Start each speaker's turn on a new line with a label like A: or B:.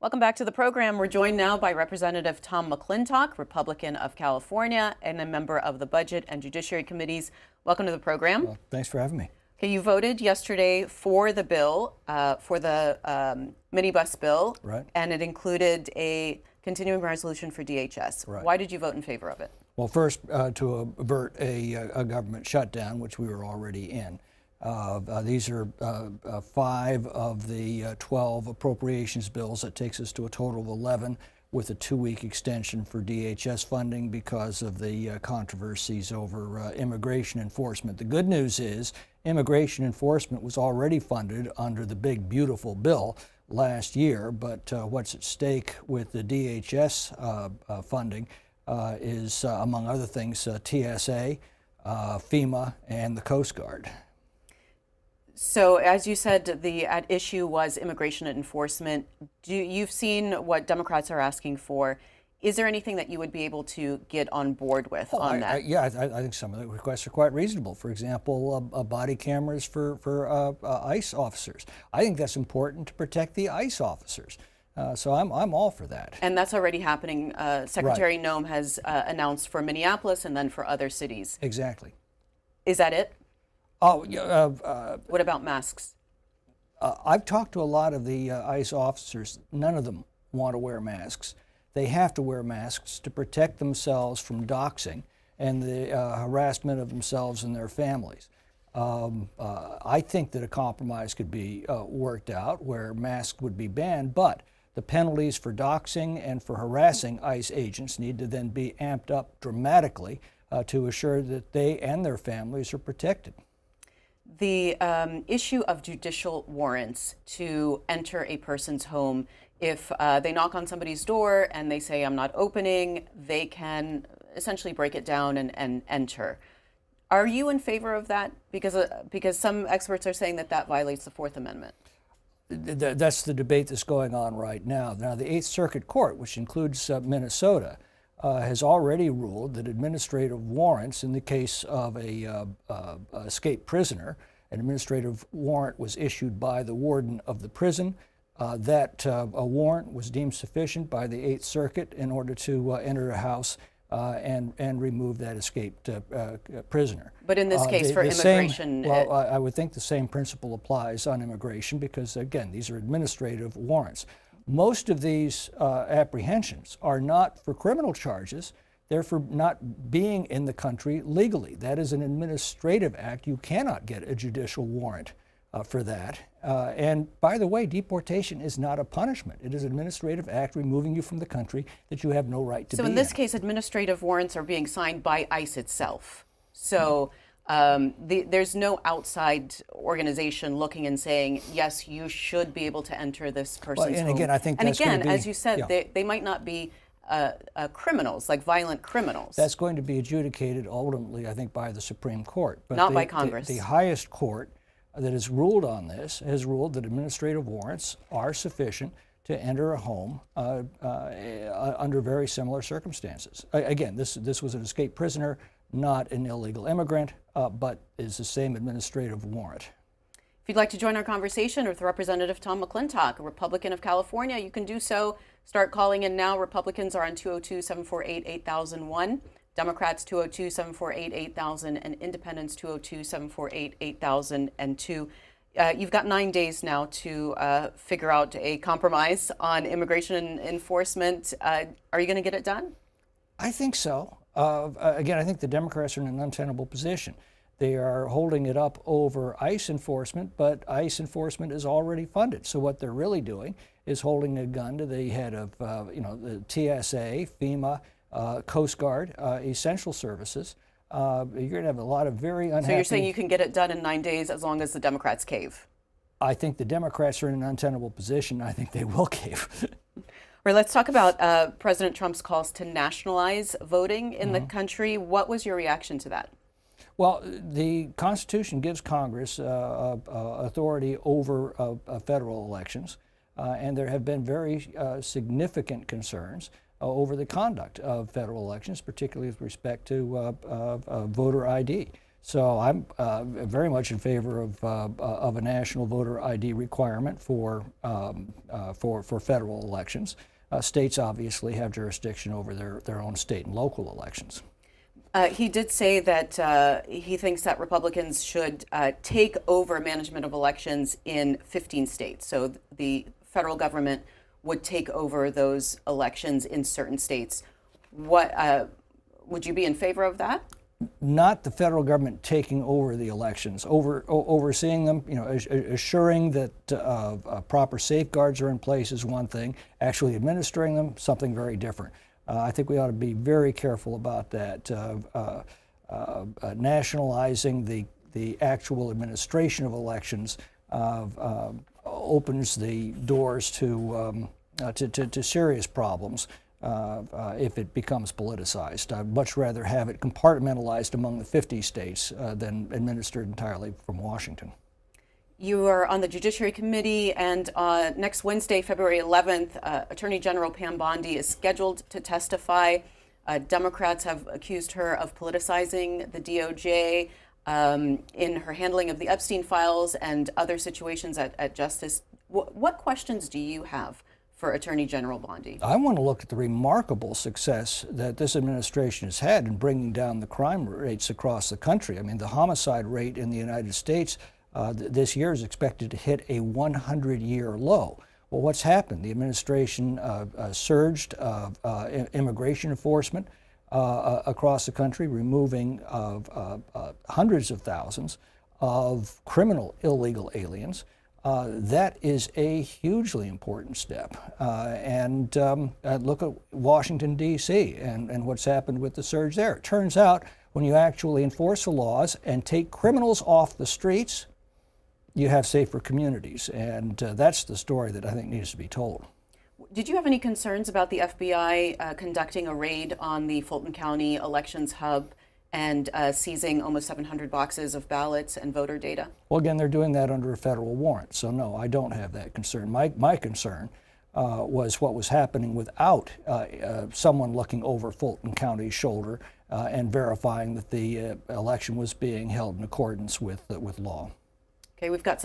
A: Welcome back to the program. We're joined now by Representative Tom McClintock, Republican of California, and a member of the Budget and Judiciary Committees. Welcome to the program.
B: Well, thanks for having me.
A: Okay, you voted yesterday for the bill, for the minibus bill,
B: Right.
A: And it included a continuing resolution for DHS.
B: Right.
A: Why did you vote in favor of it?
B: Well, first, to avert a government shutdown, which we were already in. These are 5 of the 12 appropriations bills. That takes us to a total of 11, with a 2-week extension for DHS funding because of the controversies over immigration enforcement. The good news is immigration enforcement was already funded under the big, beautiful bill last year, but what's at stake with the DHS funding is, among other things, TSA, FEMA, and the Coast Guard.
A: So, as you said, the at issue was immigration enforcement. You've seen what Democrats are asking for. Is there anything that you would be able to get on board with on that?
B: I think some of the requests are quite reasonable. For example, body cameras for ICE officers. I think that's important to protect the ICE officers. So I'm all for that.
A: And that's already happening. Secretary
B: Right.
A: Noem has announced for Minneapolis and then for other cities.
B: Exactly.
A: Is that it?
B: Oh,
A: What about masks?
B: I've talked to a lot of the ICE officers. None of them want to wear masks. They have to wear masks to protect themselves from doxing and the harassment of themselves and their families. I think that a compromise could be worked out where masks would be banned, but the penalties for doxing and for harassing ICE agents need to then be amped up dramatically to assure that they and their families are protected.
A: The issue of judicial warrants to enter a person's home, if they knock on somebody's door and they say, I'm not opening, they can essentially break it down and enter. Are you in favor of that? Because some experts are saying that that violates the Fourth Amendment.
B: That's the debate that's going on right now. Now, the Eighth Circuit Court, which includes Minnesota, has already ruled that administrative warrants in the case of a escaped prisoner, an administrative warrant was issued by the warden of the prison. That a warrant was deemed sufficient by the Eighth Circuit in order to enter a house and remove that escaped prisoner.
A: But in this case, for immigration,
B: I would think the same principle applies on immigration because, again, these are administrative warrants. Most of these apprehensions are not for criminal charges. They're for not being in the country legally. That is an administrative act. You cannot get a judicial warrant for that. And by the way, deportation is not a punishment. It is an administrative act removing you from the country that you have no right to be in.
A: So in this case, administrative warrants are being signed by ICE itself. So there's no outside organization looking and saying, yes, you should be able to enter this person's home.
B: Again, I think
A: and
B: that's
A: again,
B: going to be,
A: as you said, they might not be criminals, like violent criminals.
B: That's going to be adjudicated ultimately, I think, by the Supreme Court. But
A: not by Congress.
B: The highest court that has ruled on this has ruled that administrative warrants are sufficient to enter a home under very similar circumstances. Again, this was an escaped prisoner, not an illegal immigrant, but is the same administrative warrant.
A: If you'd like to join our conversation with Representative Tom McClintock, a Republican of California, you can do so. Start calling in now. Republicans are on 202-748-8001. Democrats 202-748-8000, and Independents 202-748-8002. You've got 9 days now to figure out a compromise on immigration enforcement. Are you going to get it done?
B: I think so. Again, I think the Democrats are in an untenable position. They are holding it up over ICE enforcement, but ICE enforcement is already funded. So what they're really doing is holding a gun to the head of, the TSA, FEMA, Coast Guard, essential services. You're going to have a lot of very unhappy...
A: So you're saying you can get it done in 9 days as long as the Democrats cave?
B: I think the Democrats are in an untenable position. I think they will cave.
A: All right, let's talk about President Trump's calls to nationalize voting in the country. What was your reaction to that?
B: Well, the Constitution gives Congress authority over federal elections, and there have been very significant concerns over the conduct of federal elections, particularly with respect to voter ID. So I'm very much in favor of a national voter ID requirement for federal elections. States obviously have jurisdiction over their own state and local elections.
A: He did say that he thinks that Republicans should take over management of elections in 15 states. So the federal government would take over those elections in certain states. What would you be in favor of that?
B: Not the federal government taking over the elections, overseeing them, assuring that proper safeguards are in place is one thing. Actually administering them, something very different. I think we ought to be very careful about that. Nationalizing the actual administration of elections opens the doors to serious problems. If it becomes politicized. I'd much rather have it compartmentalized among the 50 states than administered entirely from Washington.
A: You are on the Judiciary Committee, and next Wednesday, February 11th, Attorney General Pam Bondi is scheduled to testify. Democrats have accused her of politicizing the DOJ in her handling of the Epstein files and other situations at Justice. What questions do you have for Attorney General Bondi?
B: I want to look at the remarkable success that this administration has had in bringing down the crime rates across the country. I mean, the homicide rate in the United States this year is expected to hit a 100-year low. Well, what's happened? The administration surged immigration enforcement across the country, removing hundreds of thousands of criminal illegal aliens. That is a hugely important step. And look at Washington, D.C. and what's happened with the surge there. It turns out when you actually enforce the laws and take criminals off the streets, you have safer communities. And that's the story that I think needs to be told.
A: Did you have any concerns about the FBI conducting a raid on the Fulton County Elections Hub and seizing almost 700 boxes of ballots and voter data?
B: Well, again, they're doing that under a federal warrant, so no, I don't have that concern. My concern was what was happening without someone looking over Fulton County's shoulder and verifying that the election was being held in accordance with law.
A: Okay, we've got some